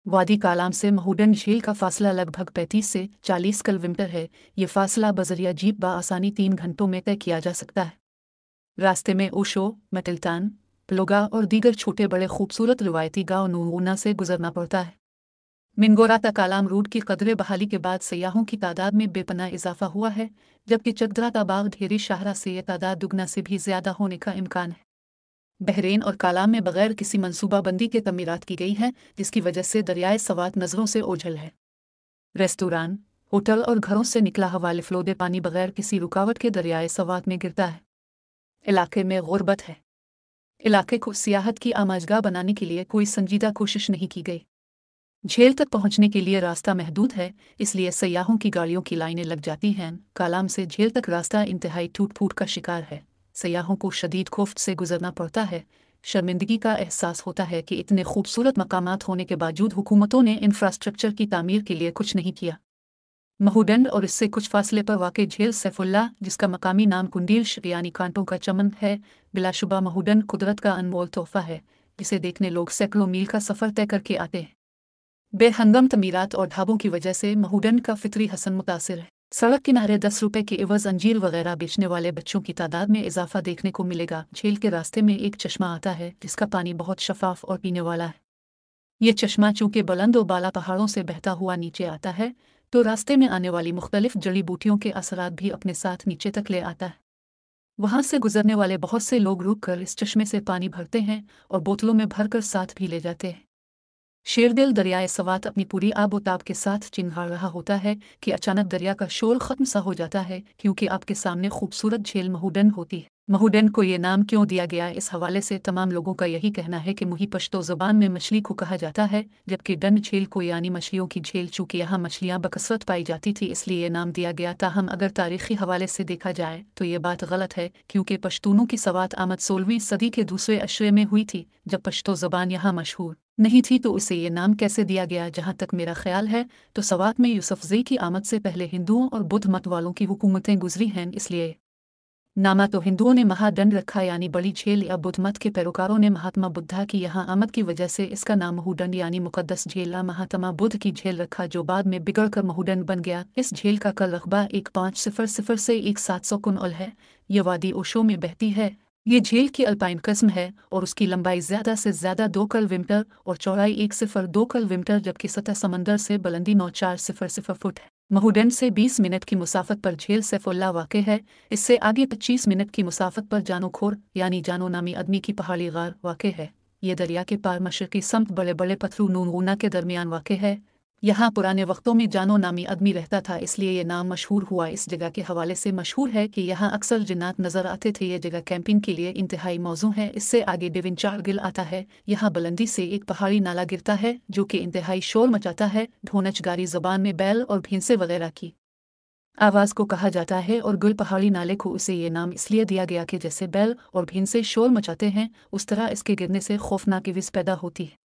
वादी कालाम से महूडन झील का फासला लगभग 35 से 40 किलोमीटर है। ये फासला बजरिया जीप बआसानी 3 घंटों में तय किया जा सकता है। रास्ते में ओशो, मेटिल्टान, प्लोगा और दीगर छोटे बड़े खूबसूरत रिवायती गांव नूना से गुजरना पड़ता है। मिनगोराता कालाम रूट की कदरे बहाली के बाद सयाहों की तादाद में बेपनाह इजाफा हुआ है, जबकि चकदरा बाग ढेरी शाहरा से यह तादाद दुगना से भी ज्यादा होने का इम्कान है। बहरीन और कालाम में बगैर किसी मनसूबाबंदी के तमीरात की गई है, जिसकी वजह से दरियाए सवात नजरों से ओझल है। रेस्तोरां, होटल और घरों से निकला हवा लिफलोदे पानी बगैर किसी रुकावट के दरियाए सवात में गिरता है। इलाके में गुर्बत है। इलाके को सियाहत की आमाजगाह बनाने के लिए कोई संजीदा कोशिश नहीं की गई। झील तक पहुंचने के लिए रास्ता महदूद है, इसलिए सयाहों की गाड़ियों की लाइनें लग जाती हैं। कालाम से झील तक रास्ता इंतहाई टूट फूट का शिकार है। सयाहों को शदीद खौफ से गुजरना पड़ता है। शर्मिंदगी का एहसास होता है कि इतने खूबसूरत मकामात होने के बावजूद हुकूमतों ने इंफ्रास्ट्रक्चर की तामीर के लिए कुछ नहीं किया। महूडन और इससे कुछ फासले पर वाक़ झील सैफुल्ला, जिसका मकामी नाम कुंडील यानी कांटों का चमन है, बिलाशुबा महूडन कुदरत का अनमोल तोहफा है, जिसे देखने लोग सैकड़ों मील का सफ़र तय करके आते हैं। बेहंगम तमीरात और ढाबों की वजह से महूडन का फितरी हसन मुतासिर है। सड़क किनारे 10 रुपए के एवज अंजीर वगैरह बेचने वाले बच्चों की तादाद में इजाफा देखने को मिलेगा। झील के रास्ते में एक चश्मा आता है, जिसका पानी बहुत शफाफ और पीने वाला है। ये चश्मा चूंकि बुलंद और बाला पहाड़ों से बहता हुआ नीचे आता है, तो रास्ते में आने वाली मुख्तलिफ जड़ी बूटियों के असरात भी अपने साथ नीचे तक ले आता है। वहां से गुजरने वाले बहुत से लोग रुक कर इस चश्मे से पानी भरते हैं और बोतलों में भरकर साथ भी ले जाते हैं। शेरदिल दरियाए सवात अपनी पूरी आबोताब के साथ चिंगाड़ रहा होता है कि अचानक दरिया का शोर खत्म सा हो जाता है, क्योंकि आपके सामने खूबसूरत झील महूडन होती है। महूडन को ये नाम क्यों दिया गया, इस हवाले से तमाम लोगों का यही कहना है कि मुही पश्तो ज़बान में मछली को कहा जाता है, जबकि डन झील को यानी मछलियों की झील। चूँकि यहाँ मछलियाँ बकसरत पाई जाती थी, इसलिए ये नाम दिया गया। ताहम अगर तारीखी हवाले से देखा जाए तो ये बात गलत है, क्योंकि पश्तूनों की सवात आमद 16वीं सदी के दूसरे अशरे में हुई थी, जब पश्तो ज़बान यहाँ मशहूर नहीं थी। तो उसे ये नाम कैसे दिया गया? जहाँ तक मेरा ख्याल है तो सवात में यूसुफजई की आमद से पहले हिंदुओं और बुद्ध मत वालों की हुकूमतें गुजरी हैं, इसलिए नामा तो हिंदुओं ने महादंड रखा, यानी बड़ी झील, या बुद्ध मत के पैरोकारों ने महात्मा बुद्धा की यहाँ आमद की वजह से इसका नाम महूडन यानी मुकद्दस झील या महात्मा बुद्ध की झील रखा, जो बाद में बिगड़ कर महूडन बन गया। इस झील का कल रकबा 1500 से 1700 कुनल है। ये वादी ओशो में बहती है। ये झील की अल्पाइन किस्म है और उसकी लंबाई ज़्यादा से ज़्यादा 2 किलोमीटर और चौड़ाई 1.02 किलोमीटर, जबकि सतह समंदर से बुलंदी 9400 फुट है। महूडन से 20 मिनट की मुसाफत पर झील सैफुल्ला वाक़ है। इससे आगे 25 मिनट की मुसाफत पर जानो खोर यानी जानो नामी आदमी की पहाड़ी गार वाक़ है। ये दरिया के पार मशरक़ी समत बड़े बड़े पत्थरों नूना के दरमियान वाक़ है। यहाँ पुराने वक्तों में जानो नामी आदमी रहता था, इसलिए ये नाम मशहूर हुआ। इस जगह के हवाले से मशहूर है कि यहाँ अक्सर जिन्नात नज़र आते थे। ये जगह कैंपिंग के लिए इंतहाई मौजू है। इससे आगे डिविंचार गिल आता है। यहाँ बुलंदी से एक पहाड़ी नाला गिरता है, जो कि इंतहाई शोर मचाता है। ढोनचगारी ज़बान में बैल और भैंसे वगैरह की आवाज़ को कहा जाता है, और गुल पहाड़ी नाले को उसे ये नाम इसलिए दिया गया कि जैसे बैल और भैंसे शोर मचाते हैं, उस तरह इसके गिरने से खौफनाक आवाज़ पैदा होती है।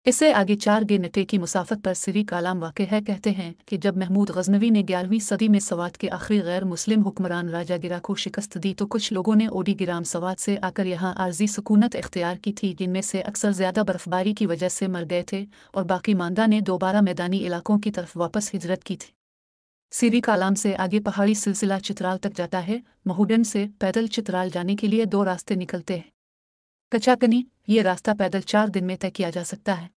इससे आगे 4 घंटे की मुसाफत पर सिरी कालाम वाक़ है। कहते हैं कि जब महमूद गजनवी ने 11वीं सदी में सवात के आखिरी गैर मुस्लिम हुक्मरान राजा गिरा को शिकस्त दी, तो कुछ लोगों ने ओडी गिराम सवात से आकर यहाँ आर्जी सुकूनत इख्तियार की थी, जिनमें से अक्सर ज़्यादा बर्फबारी की वजह से मर गए थे, और बाकी मानदा ने दोबारा मैदानी इलाकों की तरफ वापस हिजरत की थी। सिरी कालाम से आगे पहाड़ी सिलसिला चित्राल तक जाता है। महूडन से पैदल चित्राल जाने के लिए 2 रास्ते निकलते हैं। कचाकनी, ये रास्ता पैदल 4 दिन में तय किया जा सकता है।